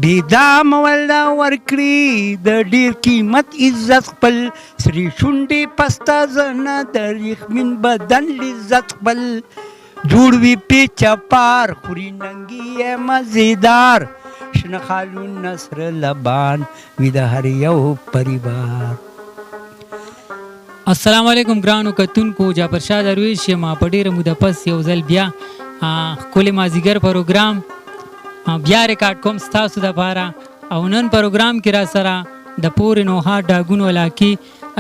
بېدام والله ورکړي د ډېر قیمت عزت خپل سرې شونډې پسته زنه د ریښمین بدن لذت خپل جوړ وي پیچه پار خوري ننګي یې مزېدار شنه خالونه سره لبان وي د هر یو پریوار. السلام علیکم ګرانو کتونکو، جعفر شاه درویش یم په ډېره موده پس یو ځل بیا ښکلی مازدیګر پروګرام بیا ریکارډ کوم ستاسو دپاره. او نن پروګرام کې را سره د پورې نوها ډاګون ولاکي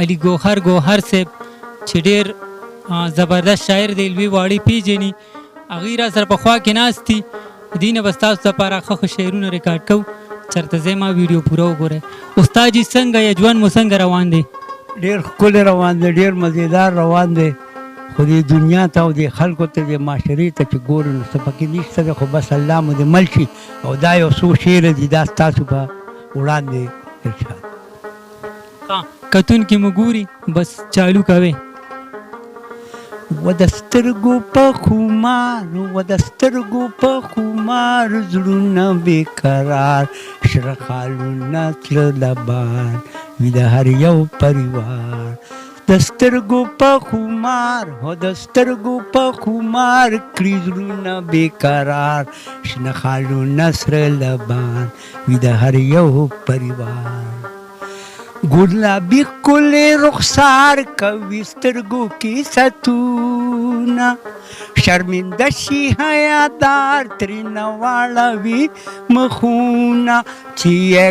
علي ګوهر صاحب چې ډېر زبردست شاعر دی، لوی واړې پیژني، هغوی را سره په خوا کې ناست دي. دې نه به ستاسو دپاره ښه شعرونه ریکارډ کوو. چېرته ځئ ما ویډیو پوره وګورئ. استاد جي څنګه یې؟ ژوند مو څنګه روان دی؟ ډېر ښکلی روان دی، ډېر مزېدار روان دی. خو دې دنیا ته او دې خلکو ته دې معاشرې ته چې ګورو نو څه پکې نشته دی، خو بس الله مو دې مل شي. او دا یو څو شعر دي، دا ستاسو په وړاندې ارشاد. کتونکي مو ګوري، بس چالو کوئ. و د سترګو په خمار زړونه بېقرار شنه خالونه تله لبان وي د هر یو پریوار. د سترګو په خمار کړي زړونه بېقرار شنه خالونه سره لبان وي د هر یو پریوار. ګلابي ښکلی رخسار کوي سترګو کې ستونه شرمنده شي حیادار ترېنه واړوي مخونه چې یې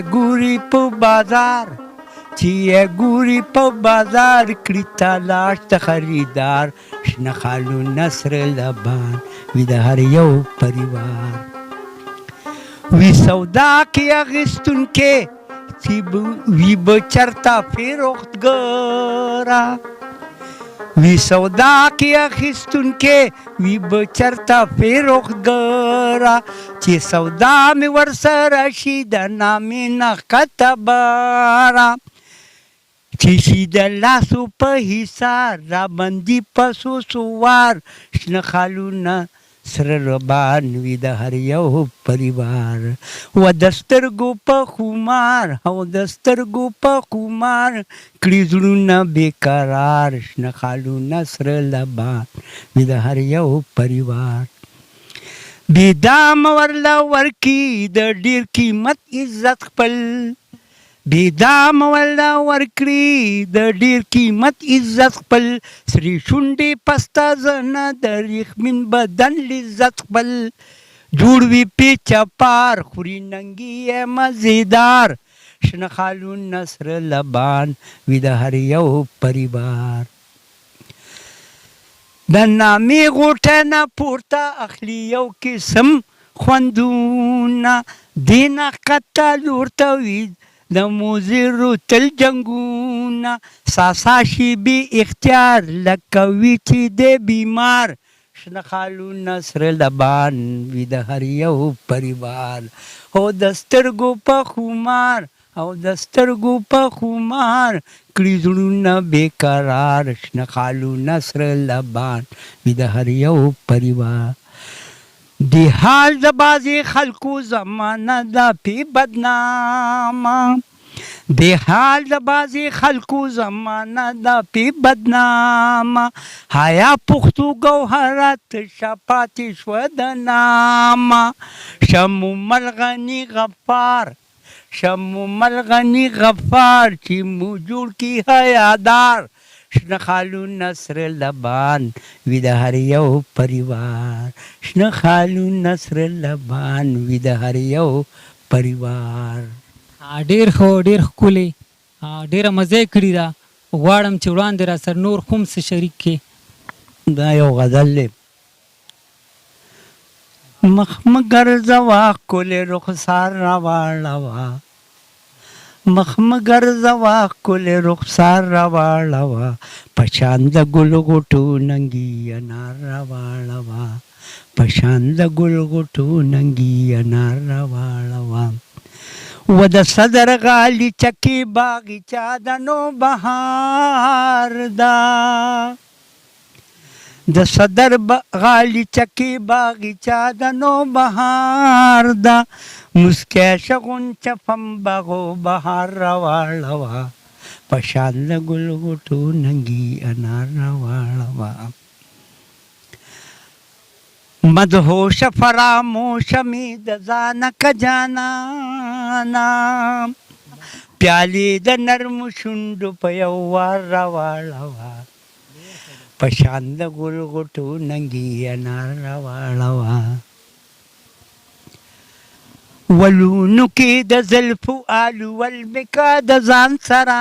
ګوري په بازار کړي تلاش د خریدار شنه خالونه سره لبان وي د هر یو پریوار. وي سودا کې اخیستونکې وی بچرتا فروختګرا وی سودا کې اخیستونکې وی بچرتا فروختګرا چې سودا مې ورسره شي د نامې نه کتبارا چې شي د لاسو په حصار رابندي په سوار شنه خالونه سره لبان وي د هر یو پریوار. و د سترګو په خمار کړي زړونه بېقرار شنه خالونه سره لبان وي د هر یو پریوار. بېدام ورله ورکړي د ډېر قیمت عزت خپل سرې شونډې پسته زنه د ریښمین بدن لذت خپل جوړ وي پیچه پار خوري ننګي یې مزېدار شنه خالونه سره لبان وي د هر یو پریوار. د نامې غوټه نه پورته اخلي یو قسم خوندونه دې نه قطه لورته وي د موزیرو تل جنګونه ساسا شي بې اختیار لکه وي چې دی بیمار شنه خالونه سره لبان وي د هر یو پریوار. او د سترګو په خمار کړي زړونه بېقرار شنه خالونه سره لبان وي د هر یو پریوار. د حال د بعضې خلکو زمانه ده پې بدنامه حیا پښتو ګوهرات شپاتې شوه د نامه شمو ملغني غفار چې مو جوړ کي حیادار شنه خالونه سره لبان وي د هر یو پریوار. ډېر ښه، ډېر ښکلی، ډېره مزه یې کړې ده. غواړم چې وړاندې را سره نور هم څه شریک کړې. دا یو غزل دی. مخ مه ګرځوه ښکلی رخسار راواړوه په شان د ګل غوټو ننګي انار راواړوه و د صدر غالي چکې باغچه د نوبهار ده د صدر غالی چکی باغچه د نو بهار ده مسکی شغون چپم باغو بهار راواړوه په شان د ګل غوټو ننګي انار راواړوه مدهوش فراموش می د ځانه که جانانا پیالې د نرمو شونډو په یو وار راواړوه په شان د ګل غوټو ننګي انار راواړوه ولونو کې د زلفو آلو ولبکه د ځان سره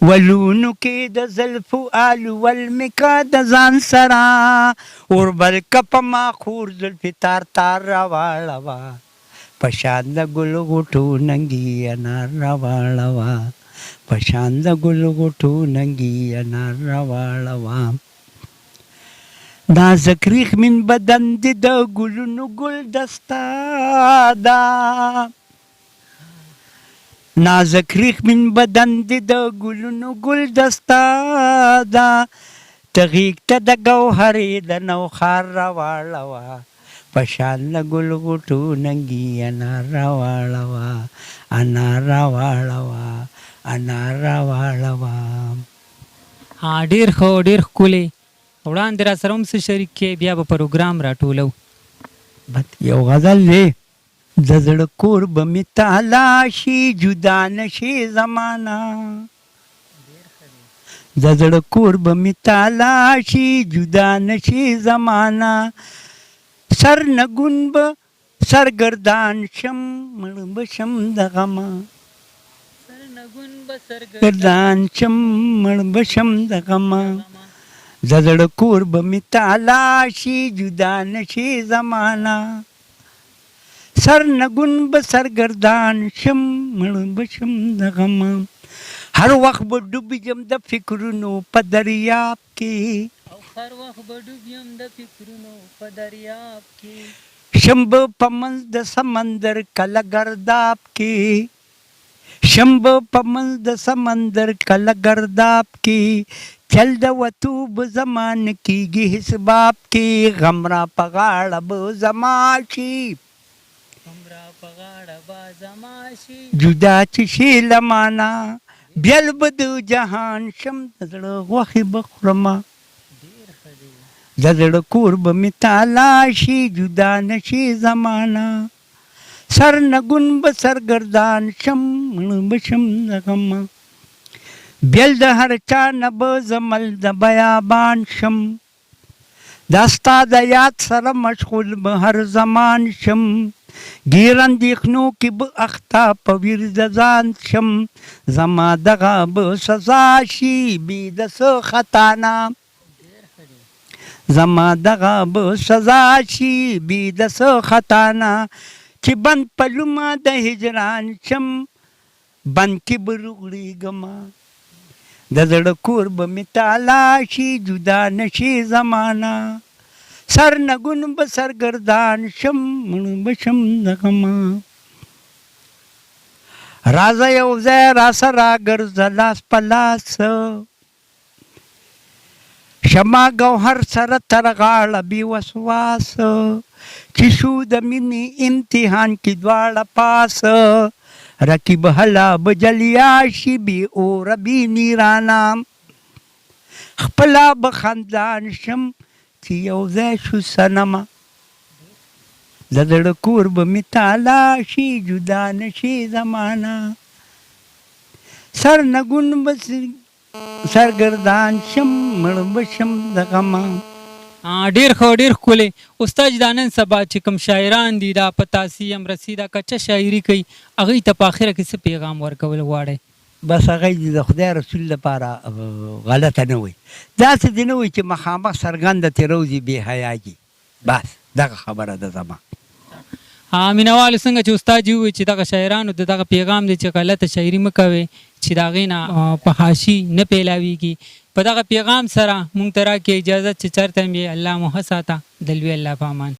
ولونو کې د زلفو آلو ولمکه د ځان سره اوربلکه په ماخور زلفې تار تار راواړوه په شان د ګل غوټو ننګي انار راواړوه په شان د ګل غوټو ننګي انار راواړوه نازک ریخ من بدن دی د ګلونو ګل دستا ده نازک ریخ من بدن دی د ګلونو ګل دستا ده ته غیږ ته د ګوهرې د نوخار راواړوه په شان د ګل غوټو ننګي انار راواړوه انار راواړوه انار راواړوه ډېر ښه ډېر ښکلی وړاندې را سره هم څه شریک کې بیا به پروګرام راټولو یو غزل دی د زړه کور به مې تالاشي جدا نشي زمانه د زړه کور به مې تالاشي جدا نشي زمانه سر نګون به سرګردان شم مړ به شم د غمه گردان شم مړ به شم د غمه د زړه کور به مې تالاشي جدا نشي زمانه سر نګون به سرګردان شم مړ به شم د غمه هر وخت به ډوب یم د فکرونو په دریاب کې شم به په منځ د سمندر کله ګرداب کې شم به په منځ د سمندر کله ګرداب کې چل د وتوب زمان کیږي حسباب کې غم را په غاړه به زما شي جدا چې شي لمانه بیل به د جهان شم د زړه غوښې به خورمه د زړه کور به مې تالاشي جدا نشي زمانه سر نګون به سرګردان شم مړ به شم د غمه بیل د هر چا نه به زمل د بیابان شم دا ستا د یاد سره مشغول به هر زمان شم ګیر اندېښنو کې به اخته په ویر د ځان شم زما دغه به سزا شي بې د څه خطا نه زما دغه به سزا شي بې د څه خطا نه چې بند په لومه د هجران شم بند کې به رغړېږمه د زړه کور به مې تالاشي جدا نشي زمانه سر نګون به سرګردان شم مړ به شم د غمه راځه یو ځای راسره ګرځه لاس په لاس شمع ګوهر سره تر غاړه بې وسواس چې شو د مینې امتحان کې دواړه پاس رقیب هلا به جلیا شي بې اوره بې نیرانه خپله به خندان شم چې یو ځای شو صنمه د زړه کور به مې تالاشي جدا نشي زمانه سر نګون به سرګردان شم مړ به شم د غمه ډیر ښه ډیر ښکلی استاد دا نن سبا چې کوم شاعران دي دا په تاسې امرسي دا کچه شاعري کوي هغوی ته په اخره کې څه پیغام ورکول غواړئ بس هغه د خدای رسول لپاره غلطه نه وي داسې دې نه وي چې مخامخ څرګنده ترې روزي بې حیاګي بس دغه خبره ده زما مینوالو څنګه چې استاد ووایي چې دغه شاعرانو د دغه پیغام دی چې غلطه شاعري مه کوئ چې د هغې نه په حاشي نه پیلاویږي په دغه پیغام سره مونږ ته راکړئ اجازه چې چېرته هم یې الله مو ښه ساته د لوی الله په امان